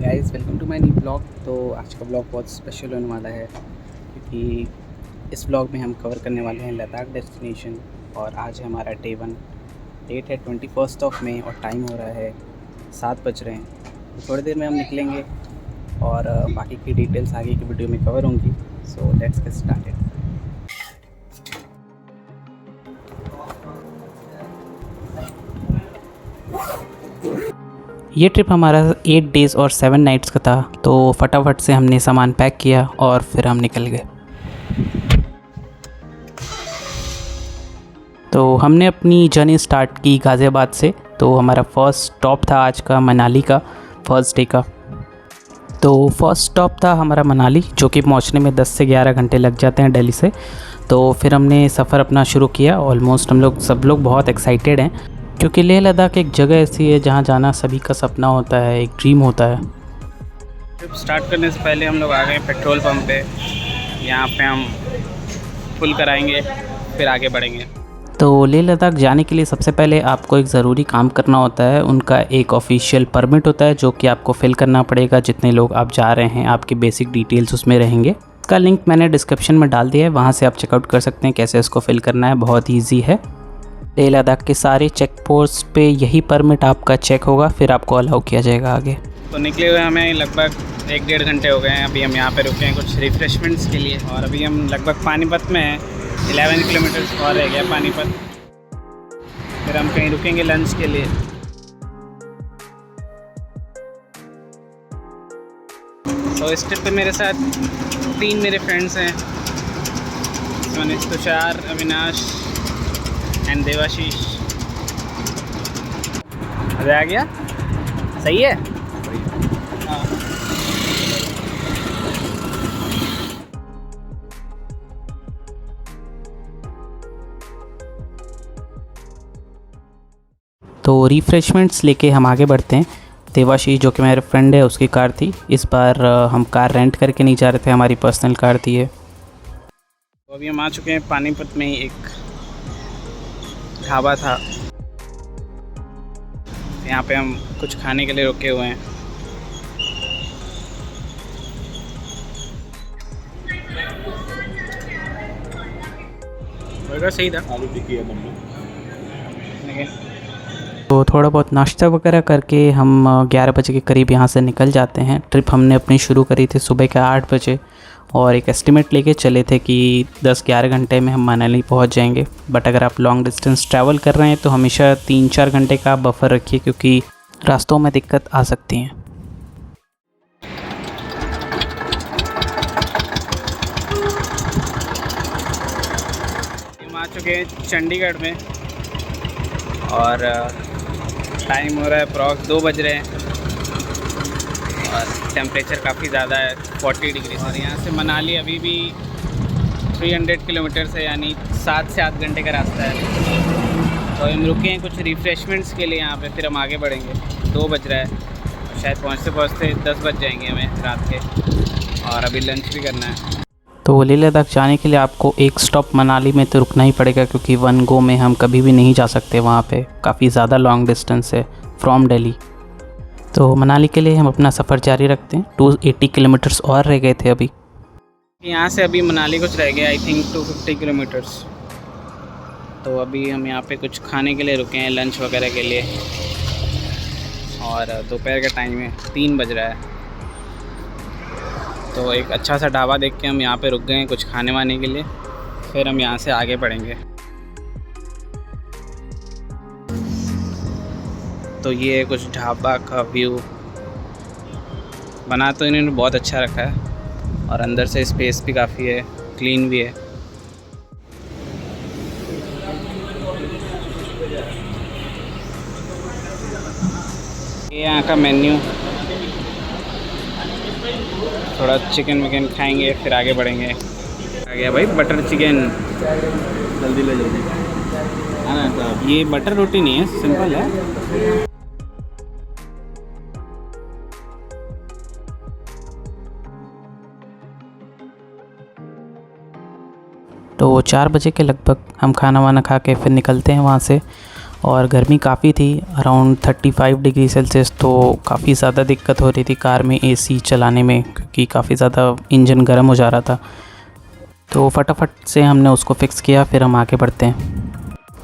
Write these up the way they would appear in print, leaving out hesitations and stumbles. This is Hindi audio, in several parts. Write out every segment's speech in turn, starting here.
Guys, welcome to my new blog. तो आज का ब्लॉग बहुत स्पेशल होने वाला है क्योंकि इस ब्लॉग में हम कवर करने वाले हैं लद्दाख डेस्टिनेशन। और आज है हमारा डे 1। डेट है 21 मई और टाइम हो रहा है 7 बज रहे हैं। तो थोड़ी देर में हम निकलेंगे और बाकी की डिटेल्स आगे की वीडियो में कवर होंगी। So let's get started. ये ट्रिप हमारा 8 डेज़ और 7 नाइट्स का था। तो फटाफट से हमने सामान पैक किया और फिर हम निकल गए। तो हमने अपनी जर्नी स्टार्ट की गाज़ियाबाद से। तो हमारा फर्स्ट स्टॉप था आज का मनाली का, फर्स्ट डे का। तो फर्स्ट स्टॉप था हमारा मनाली, जो कि पहुंचने में 10 से 11 घंटे लग जाते हैं दिल्ली से। तो फिर हमने सफ़र अपना शुरू किया। ऑलमोस्ट हम सब लोग बहुत एक्साइटेड हैं क्योंकि लेह लद्दाख एक जगह ऐसी है जहां जाना सभी का सपना होता है, एक ड्रीम होता है। ट्रिप स्टार्ट करने से पहले हम लोग आ गए पेट्रोल पंप पे। यहाँ पे हम फुल कराएंगे फिर आगे बढ़ेंगे। तो लेह लद्दाख जाने के लिए सबसे पहले आपको एक ज़रूरी काम करना होता है। उनका एक ऑफिशियल परमिट होता है जो कि आपको फिल करना पड़ेगा। जितने लोग आप जा रहे हैं, आपके बेसिक डिटेल्स उसमें रहेंगे। इसका लिंक मैंने डिस्क्रिप्शन में डाल दिया है, वहाँ से आप चेकआउट कर सकते हैं कैसे इसको फिल करना है। बहुत ईजी है। लेह लद्दाख के सारे चेक पोस्ट पे यही परमिट आपका चेक होगा, फिर आपको अलाउ किया जाएगा आगे। तो निकले हुए हमें लगभग 1-1.5 घंटे हो गए हैं। अभी हम यहाँ पे रुके हैं कुछ रिफ्रेशमेंट्स के लिए। और अभी हम लगभग पानीपत में हैं। 11 किलोमीटर्स और रह गया पानीपत। फिर हम कहीं रुकेंगे लंच के लिए। तो इस ट्रिप पे मेरे साथ 3 मेरे फ्रेंड्स हैं। तुषार, अविनाश एंड देवाशीष। अरे आ गया, सही है। हाँ। तो रिफ्रेशमेंट्स लेके हम आगे बढ़ते हैं। देवाशीष जो कि मेरे फ्रेंड है, उसकी कार थी। इस बार हम कार रेंट करके नहीं जा रहे थे, हमारी पर्सनल कार थी ये। तो अभी हम आ चुके हैं पानीपत में ही एक ढाबा था। यहाँ पे हम कुछ खाने के लिए रुके हुए हैं। बर्गर सही था, आलू टिक्की है। तो थोड़ा बहुत नाश्ता वगैरह करके हम 11 बजे के करीब यहाँ से निकल जाते हैं। ट्रिप हमने अपनी शुरू करी थी सुबह के 8 बजे और एक एस्टिमेट लेके चले थे कि 10-11 घंटे में हम मनाली पहुँच जाएंगे। बट अगर आप लॉन्ग डिस्टेंस ट्रैवल कर रहे हैं तो हमेशा 3-4 घंटे का बफर रखिए क्योंकि रास्तों में दिक्कत आ सकती हैं। हम आ चुके हैं चंडीगढ़ में और टाइम हो रहा है अप्रॉक्स 2 बज रहे हैं और टेम्परेचर काफ़ी ज़्यादा है, 40 डिग्री। और यहाँ से मनाली अभी भी 300 किलोमीटर है, यानी 7 से 8 घंटे का रास्ता है। तो हम रुके हैं कुछ रिफ़्रेशमेंट्स के लिए यहाँ पे, फिर हम आगे बढ़ेंगे। 2 बज रहा है और शायद पहुँचते पहुँचते 10 बज जाएंगे हमें रात के। और अभी लंच भी करना है। तो लेह लद्दाख जाने के लिए आपको एक स्टॉप मनाली में तो रुकना ही पड़ेगा क्योंकि वन गो में हम कभी भी नहीं जा सकते। वहाँ पे काफ़ी ज़्यादा लॉन्ग डिस्टेंस है फ्रॉम दिल्ली। तो मनाली के लिए हम अपना सफ़र जारी रखते हैं। 280 किलोमीटर्स और रह गए थे अभी। यहाँ से अभी मनाली कुछ रह गया, आई थिंक 250 किलोमीटर्स। तो अभी हम यहाँ पे कुछ खाने के लिए रुके हैं, लंच वगैरह के लिए। और दोपहर का टाइम है, 3 बज रहा है। तो एक अच्छा सा ढाबा देख के हम यहाँ पे रुक गए हैं कुछ खाने वाने के लिए। फिर हम यहाँ से आगे बढ़ेंगे। तो ये है कुछ ढाबा का व्यू। बना तो इन्होंने बहुत अच्छा रखा है और अंदर से स्पेस भी काफ़ी है, क्लीन भी है। ये यहाँ का मेन्यू। थोड़ा चिकन विकन खाएंगे फिर आगे बढ़ेंगे। आ गया भाई बटर चिकन, जल्दी ले जल्दी। है ना, ये बटर रोटी नहीं है, सिंपल है। तो 4 बजे के लगभग हम खाना वाना खा के फिर निकलते हैं वहाँ से। और गर्मी काफ़ी थी, अराउंड 35 डिग्री सेल्सियस। तो काफ़ी ज़्यादा दिक्कत हो रही थी कार में एसी चलाने में, क्योंकि काफ़ी ज़्यादा इंजन गर्म हो जा रहा था। तो फटाफट से हमने उसको फ़िक्स किया, फिर हम आगे बढ़ते हैं।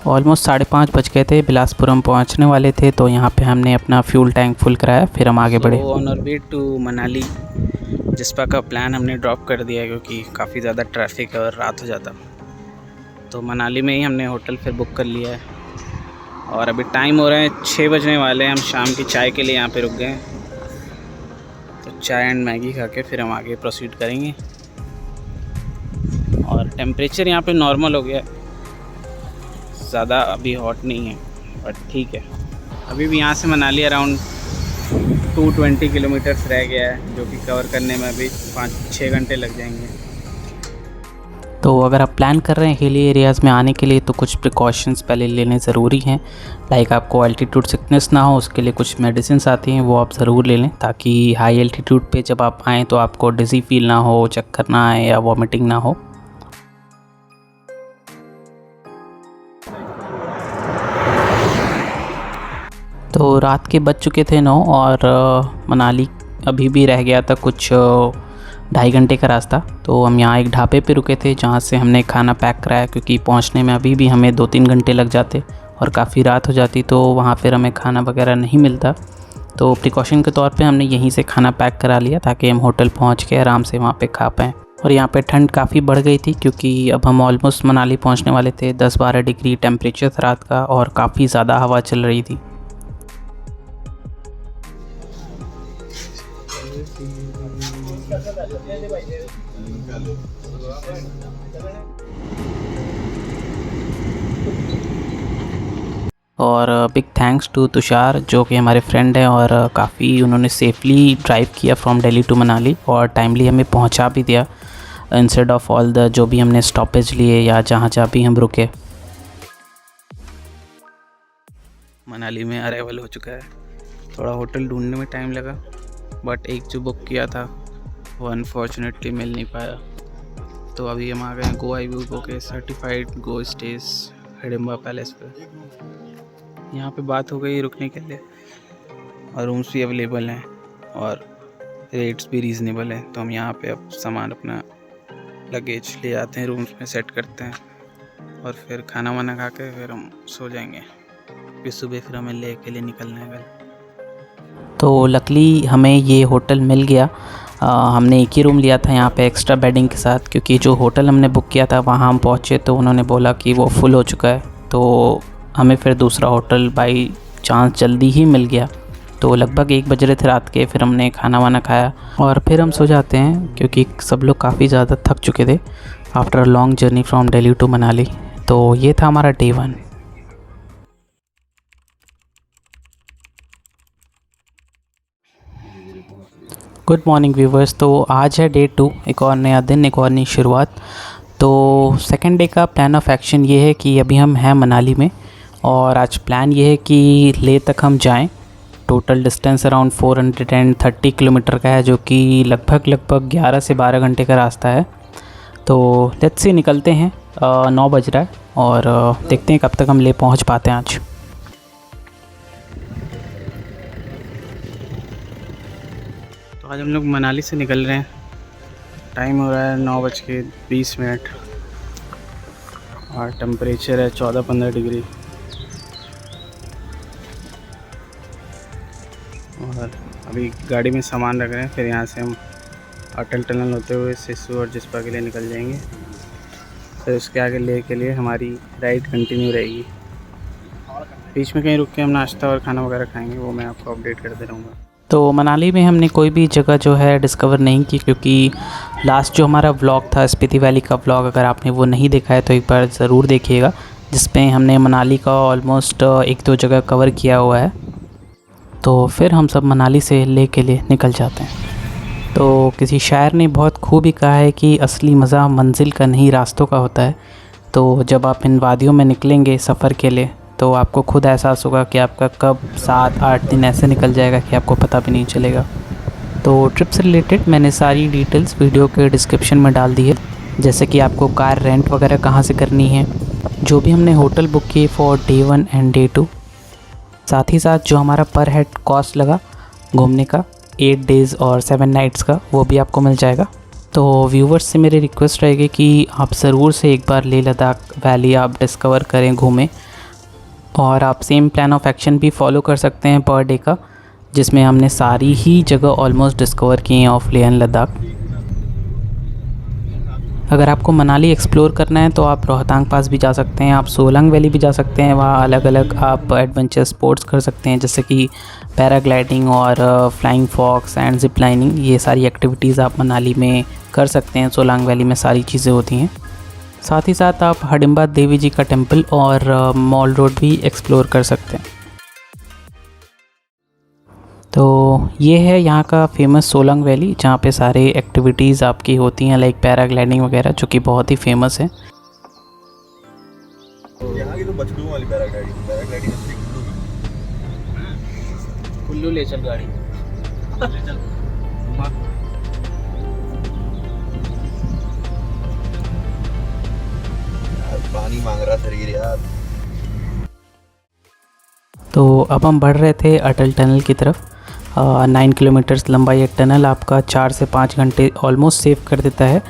ऑलमोस्ट 5:30 बज गए थे, बिलासपुर हम पहुंचने वाले थे। तो यहाँ पे हमने अपना फ्यूल टैंक फुल कराया, फिर हम आगे बढ़े। On our way to Manali Jispa का प्लान हमने ड्रॉप कर दिया, क्योंकि काफ़ी ज़्यादा ट्रैफिक है और रात हो जाता। तो मनाली में ही हमने होटल फिर बुक कर लिया है और अभी टाइम हो रहा है 6 बजने वाले हैं। हम शाम की चाय के लिए यहाँ पे रुक गए, तो चाय एंड मैगी खा के फिर हम आगे प्रोसीड करेंगे। और टेम्परेचर यहाँ पे नॉर्मल हो गया, ज़्यादा अभी हॉट नहीं है, बट ठीक है। अभी भी यहाँ से मनाली अराउंड 220 किलोमीटर्स रह गया है, जो कि कवर करने में अभी 5-6 घंटे लग जाएंगे। तो अगर आप प्लान कर रहे हैं हिली एरियाज़ में आने के लिए, तो कुछ प्रिकॉशंस पहले लेने ज़रूरी हैं। लाइक आपको एल्टीट्यूड सिकनेस ना हो, उसके लिए कुछ मेडिसिन आती हैं, वो आप ज़रूर ले लें, ताकि हाई एल्टीट्यूड पे जब आप आएँ तो आपको डिज़ी फील ना हो, चक्कर ना आए या वॉमिटिंग ना हो। तो रात के बज चुके थे 9 और मनाली अभी भी रह गया था कुछ 2.5 घंटे का रास्ता। तो हम यहाँ एक ढाबे पे रुके थे, जहाँ से हमने खाना पैक कराया, क्योंकि पहुँचने में अभी भी हमें 2-3 घंटे लग जाते और काफ़ी रात हो जाती, तो वहाँ फिर हमें खाना वगैरह नहीं मिलता। तो प्रिकॉशन के तौर पे हमने यहीं से खाना पैक करा लिया, ताकि हम होटल पहुँच के आराम से वहाँ पे खा पाएँ। और यहाँ पे ठंड काफ़ी बढ़ गई थी, क्योंकि अब हम ऑलमोस्ट मनाली पहुँचने वाले थे। 10-12 डिग्री टेम्परेचर था रात का और काफ़ी ज़्यादा हवा चल रही थी। और बिग थैंक्स टू तुषार, जो कि हमारे फ्रेंड हैं, और काफ़ी उन्होंने सेफली ड्राइव किया फ्रॉम दिल्ली टू मनाली और टाइमली हमें पहुंचा भी दिया, इंस्टेड ऑफ ऑल द जो भी हमने स्टॉपेज लिए या जहाँ भी हम रुके। मनाली में अराइवल हो चुका है। थोड़ा होटल ढूंढने में टाइम लगा, बट एक जो बुक किया था वो अनफॉर्चुनेटली मिल नहीं पाया। तो अभी हम आ गए हैं गो आईबीओ के सर्टिफाइड गो स्टेज हिडिंबा पैलेस पे। यहाँ पे बात हो गई रुकने के लिए, और रूम्स भी अवेलेबल हैं और रेट्स भी रीज़नेबल हैं। तो हम यहाँ पे अब सामान अपना लगेज ले आते हैं, रूम्स में सेट करते हैं और फिर खाना वाना खा के फिर हम सो जाएंगे। फिर सुबह फिर हमें ले के लिए निकलना है कल। तो लकली हमें ये होटल मिल गया। हमने एक ही रूम लिया था यहाँ पे एक्स्ट्रा बेडिंग के साथ, क्योंकि जो होटल हमने बुक किया था वहाँ हम पहुँचे तो उन्होंने बोला कि वो फुल हो चुका है। तो हमें फिर दूसरा होटल बाई चांस जल्दी ही मिल गया। तो लगभग 1 बज रहे थे रात के। फिर हमने खाना वाना खाया और फिर हम सो जाते हैं, क्योंकि सब लोग काफ़ी ज़्यादा थक चुके थे after a long journey from Delhi to Manali. तो ये था हमारा डे 1। Good morning viewers. तो आज है डे 2, एक और नया दिन, एक और नई शुरुआत। तो सेकेंड डे का प्लान ऑफ एक्शन ये है कि अभी हम हैं मनाली में और आज प्लान ये है कि लेह तक हम जाएं। टोटल डिस्टेंस अराउंड 430 किलोमीटर का है, जो कि लगभग 11 से 12 घंटे का रास्ता है। तो लेट्स से निकलते हैं। 9 बज रहा है और देखते हैं कब तक हम लेह पहुंच पाते हैं आज। तो आज हम लोग मनाली से निकल रहे हैं। टाइम हो रहा है 9:20 और टेम्परेचर है 14-15 डिग्री। और अभी गाड़ी में सामान रख रहे हैं, फिर यहाँ से हम अटल टनल होते हुए सिस्सू और जिस्पा के लिए निकल जाएंगे। फिर उसके आगे लेह के लिए हमारी राइड कंटिन्यू रहेगी। बीच में कहीं रुक के हम नाश्ता और खाना वगैरह खाएंगे, वो मैं आपको अपडेट करते रहूँगा। तो मनाली में हमने कोई भी जगह जो है डिस्कवर नहीं की, क्योंकि लास्ट जो हमारा व्लॉग था स्पीति वैली का व्लॉग, अगर आपने वो नहीं देखा है तो एक बार ज़रूर देखिएगा, जिसमें हमने मनाली का ऑलमोस्ट 1-2 जगह कवर किया हुआ है। तो फिर हम सब मनाली से लेह के लिए निकल जाते हैं। तो किसी शायर ने बहुत खूब ही कहा है कि असली मज़ा मंजिल का नहीं रास्तों का होता है। तो जब आप इन वादियों में निकलेंगे सफ़र के लिए, तो आपको खुद एहसास होगा कि आपका कब 7-8 दिन ऐसे निकल जाएगा कि आपको पता भी नहीं चलेगा। तो ट्रिप से रिलेटेड मैंने सारी डिटेल्स वीडियो के डिस्क्रिप्शन में डाल दी है, जैसे कि आपको कार रेंट वगैरह कहाँ से करनी है, जो भी हमने होटल बुक किए फॉर डे 1 एंड डे 2 साथ ही साथ जो हमारा पर हेड कॉस्ट लगा घूमने का 8 डेज़ और 7 नाइट्स का, वो भी आपको मिल जाएगा। तो व्यूवर्स से मेरी रिक्वेस्ट रहेगी कि आप ज़रूर से एक बार लेह लद्दाख वैली आप डिस्कवर करें, घूमें, और आप सेम प्लान ऑफ एक्शन भी फॉलो कर सकते हैं पर डे का, जिसमें हमने सारी ही जगह ऑलमोस्ट डिस्कवर की हैं ऑफ लेह एंड लद्दाख। अगर आपको मनाली एक्सप्लोर करना है तो आप रोहतांग पास भी जा सकते हैं, आप सोलंग वैली भी जा सकते हैं। वहाँ अलग अलग आप एडवेंचर स्पोर्ट्स कर सकते हैं, जैसे कि पैराग्लाइडिंग और flying fox and zip lining. ये सारी एक्टिविटीज़ आप मनाली में कर सकते हैं, सोलांग वैली में सारी चीज़ें होती हैं। साथ ही साथ आप हडिम्बा देवी जी का टेम्पल और मॉल रोड भी एक्सप्लोर कर सकते हैं। तो ये है यहाँ का फेमस सोलंग वैली, जहाँ पे सारे एक्टिविटीज़ आपकी होती हैं लाइक पैराग्लाइडिंग वगैरह, जो कि बहुत ही फेमस है। यहाँ की तो बचलू वाली पैराग्लाइडिंग अच्छी कुल्लू ले चल गाड़ी ले चल पानी मांग रहा शरीर यार। तो अब हम बढ़ रहे थे अटल टनल की तरफ। 9 किलोमीटर्स लंबा ये टनल आपका 4 से 5 घंटे ऑलमोस्ट सेव कर देता है,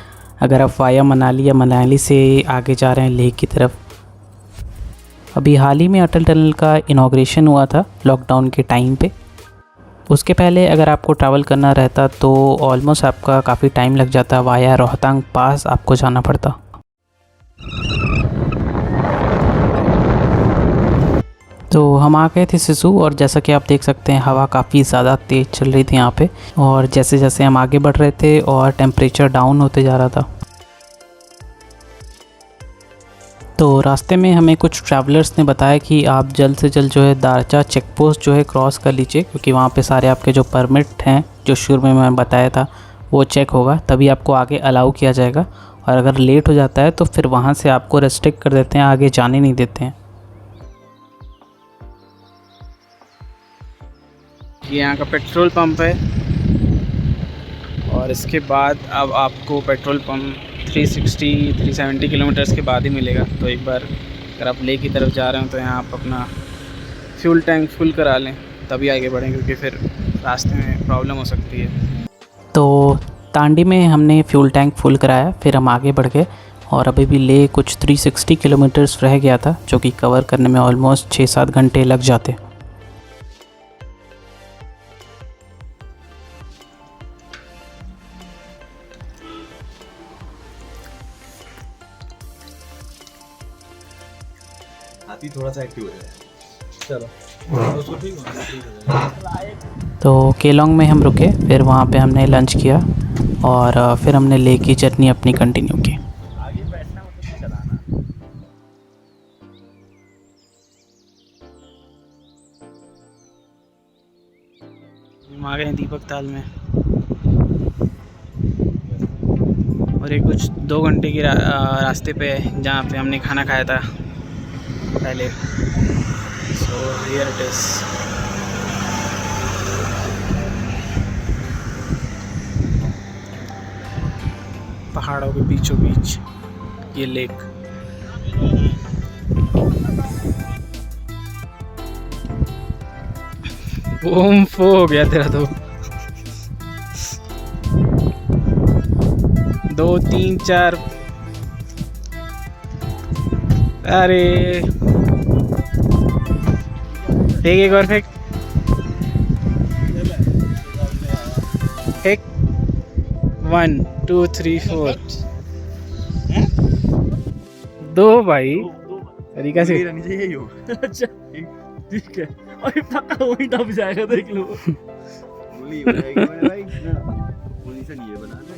अगर आप वाया मनाली या मनाली से आगे जा रहे हैं लेह की तरफ। अभी हाल ही में अटल टनल का इनॉग्रेशन हुआ था लॉकडाउन के टाइम पे। उसके पहले अगर आपको ट्रैवल करना रहता तो ऑलमोस्ट आपका काफ़ी टाइम लग जाता, वाया रोहतांग पास आपको जाना पड़ता। तो हम आ गए थे सिसु, और जैसा कि आप देख सकते हैं हवा काफ़ी ज़्यादा तेज़ चल रही थी यहाँ पे, और जैसे जैसे हम आगे बढ़ रहे थे और टेम्परेचर डाउन होते जा रहा था। तो रास्ते में हमें कुछ ट्रैवलर्स ने बताया कि आप जल्द से जल्द जो है दारचा चेक पोस्ट जो है क्रॉस कर लीजिए, क्योंकि वहाँ पे सारे आपके जो परमिट हैं जो शुरू में मैं बताया था वो चेक होगा, तभी आपको आगे अलाउ किया जाएगा। और अगर लेट हो जाता है तो फिर वहाँ से आपको रेस्ट्रिक्ट कर देते हैं, आगे जाने नहीं देते हैं। ये यहाँ का पेट्रोल पंप है, और इसके बाद अब आपको पेट्रोल पंप 360-370 किलोमीटर्स के बाद ही मिलेगा। तो एक बार अगर आप लेह की तरफ जा रहे हो तो यहाँ आप अपना फ्यूल टैंक फुल करा लें, तभी आगे बढ़ें, क्योंकि फिर रास्ते में प्रॉब्लम हो सकती है। तो तांडी में हमने फ्यूल टैंक फुल कराया, फिर हम आगे बढ़ गए, और अभी भी लेह कुछ 360 किलोमीटर्स रह गया था, जो कि कवर करने में ऑलमोस्ट 6-7 घंटे लग जाते। हाथी थोड़ा सा एक्टिव हो जाए। चलो तो केलोंग में हम रुके, फिर वहाँ पे हमने लंच किया, और फिर हमने लेह की जर्नी अपनी कंटिन्यू की। आगे बैठना मतलब चलाना। हम आ गए हैं दीपक ताल में, और ये कुछ 2 घंटे की रास्ते पे है जहाँ पे हमने खाना खाया था पहले। So here it is. पहाड़ों के बीचों बीच ये लेक। ओम फो हो गया तेरा तो। 2 3 4। अरे फेंक, एक बार फेंक, फेंक। 1 2 3 4। 2 भाई, तरीका से। अच्छा ठीक है, अरे पक्का वही दब जाएगा, देख लो। गोली हो जाएगी मेरे भाई, पोजीशन ये बना ले।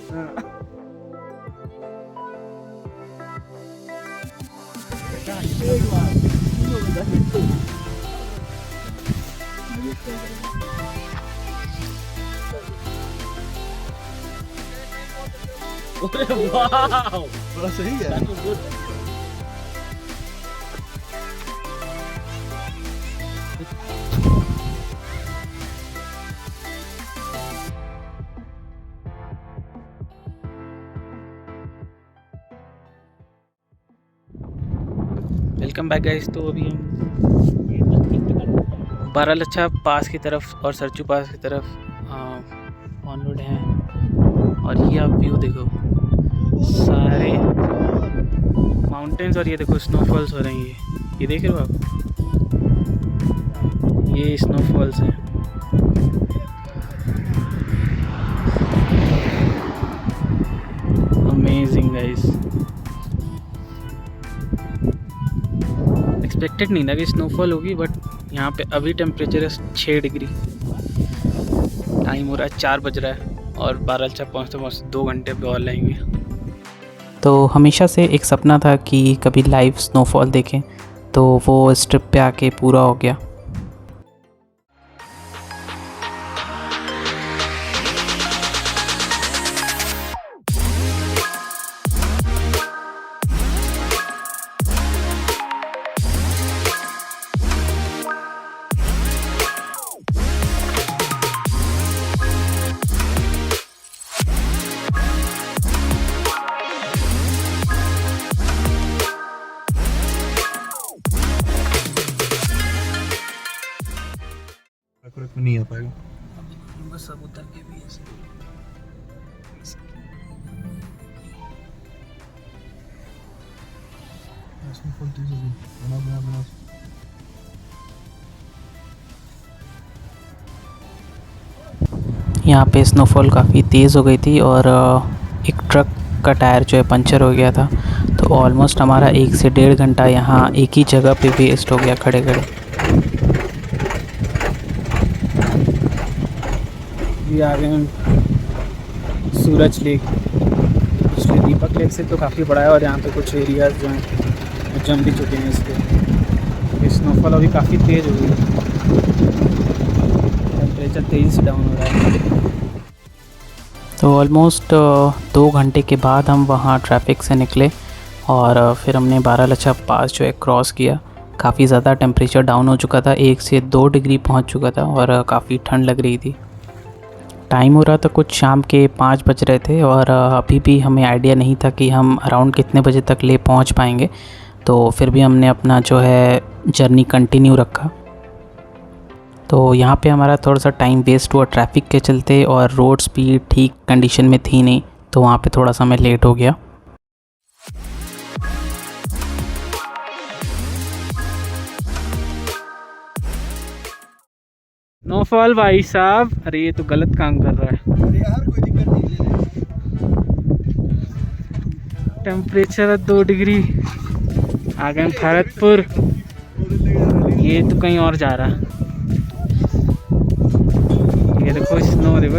वाह बड़ा सही है। Welcome back guys. तो अभी हम बारालाचा पास की तरफ और सरचू पास की तरफ ऑन रोड है। और ये आप व्यू देखो, सारे माउंटेन्स और ये देखो स्नोफॉल्स हो रही हैं। ये देख रहे हो आप, ये स्नोफॉल्स हैं। अमेजिंग गाइस, एक्सपेक्टेड नहीं था कि स्नोफॉल होगी, बट यहाँ पे अभी टेम्परेचर है 6 डिग्री। टाइम हो रहा है 4 बज रहा है और बारालाचा पहुँचते पहुँचते 2 घंटे पे और लगेंगे। तो हमेशा से एक सपना था कि कभी लाइव स्नोफॉल देखें, तो वो इस ट्रिप पे आके पूरा हो गया। में नहीं आ पाएगा। बस अब उतर के भी ऐसे यहाँ पे स्नोफॉल काफ़ी तेज़ हो गई थी और एक ट्रक का टायर जो है पंचर हो गया था। तो ऑलमोस्ट हमारा 1 से 1.5 घंटा यहाँ एक ही जगह पे वेस्ट हो गया खड़े खड़े। ये आ गए हम सूरज लेक। पिछले दीपक लेक से तो काफ़ी बड़ा है और यहाँ पे कुछ एरियाज़ जो हैं जम भी चुके हैं इसके। स्नोफॉल अभी काफ़ी तेज़ हो गई है, टेम्परेचर तेज़ी से डाउन हो रहा है। तो ऑलमोस्ट 2 घंटे के बाद हम वहाँ ट्रैफिक से निकले और फिर हमने बारालाचा पास जो है क्रॉस किया। काफ़ी ज़्यादा टेम्परेचर डाउन हो चुका था, 1 से 2 डिग्री पहुँच चुका था और काफ़ी ठंड लग रही थी। टाइम हो रहा था कुछ शाम के 5 बज रहे थे और अभी भी हमें आइडिया नहीं था कि हम अराउंड कितने बजे तक ले पहुंच पाएंगे। तो फिर भी हमने अपना जो है जर्नी कंटिन्यू रखा। तो यहाँ पे हमारा थोड़ा सा टाइम वेस्ट हुआ ट्रैफिक के चलते और रोड्स भी ठीक कंडीशन में थी नहीं, तो वहाँ पे थोड़ा सा मैं लेट हो गया। स्नोफॉल भाई साहब, अरे ये तो गलत काम कर रहा है। अरे यार कोई दिक्कत नहीं, टेम्परेचर है 2 डिग्री। आ गए भरतपुर, ये तो कहीं और जा रहा है। ये देखो स्नो, देखो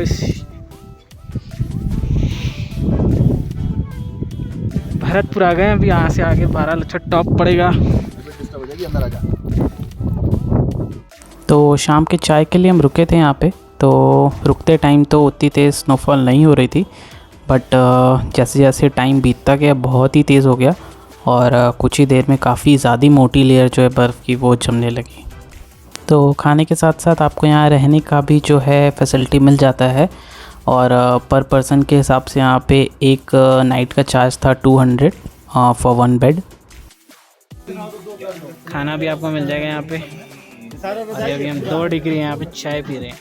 भरतपुर आ गए। अभी यहाँ से आगे बारालाचा टॉप पड़ेगा। तो शाम के चाय के लिए हम रुके थे यहाँ पे। तो रुकते टाइम तो उतनी तेज़ स्नोफॉल नहीं हो रही थी, बट जैसे जैसे टाइम बीतता गया बहुत ही तेज़ हो गया और कुछ ही देर में काफ़ी ज़्यादा मोटी लेयर जो है बर्फ़ की वो जमने लगी। तो खाने के साथ साथ आपको यहाँ रहने का भी जो है फैसिलिटी मिल जाता है और पर पर्सन के हिसाब से यहाँ पे एक नाइट का चार्ज था 200 फॉर 1 बेड। खाना भी आपको मिल जाएगा यहाँ पे। अभी हम 2 डिग्री यहाँ पे चाय पी रहे हैं।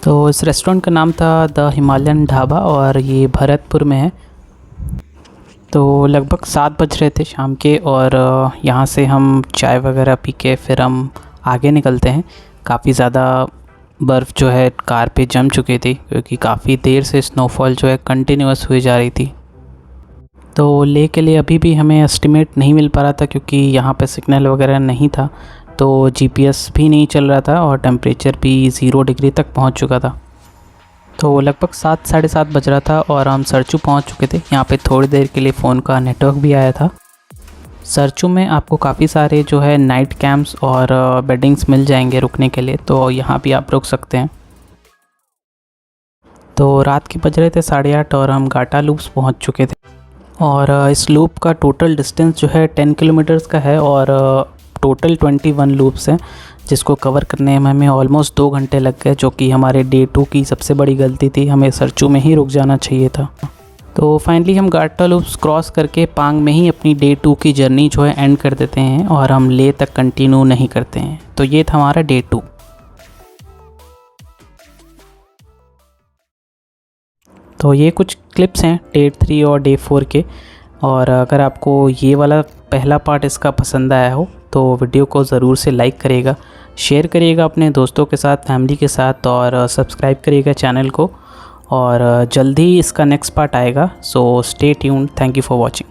तो इस रेस्टोरेंट का नाम था द हिमालयन ढाबा और ये भरतपुर में है। तो लगभग 7 बज रहे थे शाम के और यहाँ से हम चाय वगैरह पी के फिर हम आगे निकलते हैं। काफ़ी ज़्यादा बर्फ़ जो है कार पे जम चुकी थी क्योंकि काफ़ी देर से स्नोफॉल जो है कंटिन्यूस हुई जा रही थी। तो ले के लिए अभी भी हमें एस्टिमेट नहीं मिल पा रहा था क्योंकि यहाँ पे सिग्नल वगैरह नहीं था, तो जीपीएस भी नहीं चल रहा था और टेम्परेचर भी 0 डिग्री तक पहुँच चुका था। तो लगभग 7 साढ़े 7 बज रहा था और हम सरचू पहुँच चुके थे। यहाँ पे थोड़ी देर के लिए फ़ोन का नेटवर्क भी आया था। सरचू में आपको काफ़ी सारे जो है नाइट कैंप्स और बेडिंग्स मिल जाएंगे रुकने के लिए, तो यहाँ भी आप रुक सकते हैं। तो रात के बज रहे थे 8:30 और हम गाटा लूप्स पहुँच चुके थे। और इस लूप का टोटल डिस्टेंस जो है 10 किलोमीटर्स का है और टोटल 21 लूप्स हैं, जिसको कवर करने में हमें ऑलमोस्ट 2 घंटे लग गए, जो कि हमारे डे 2 की सबसे बड़ी गलती थी। हमें सरचू में ही रुक जाना चाहिए था। तो फाइनली हम गाटा लूप्स क्रॉस करके पांग में ही अपनी डे 2 की जर्नी जो है एंड कर देते हैं और हम ले तक कंटिन्यू नहीं करते हैं। तो ये था हमारा डे 2। तो ये कुछ क्लिप्स हैं डे 3 और डे 4 के। और अगर आपको ये वाला पहला पार्ट इसका पसंद आया हो तो वीडियो को ज़रूर से लाइक करिएगा, शेयर करिएगा अपने दोस्तों के साथ, फैमिली के साथ, और सब्सक्राइब करिएगा चैनल को। और जल्दी ही इसका नेक्स्ट पार्ट आएगा। So stay tuned. Thank you for watching.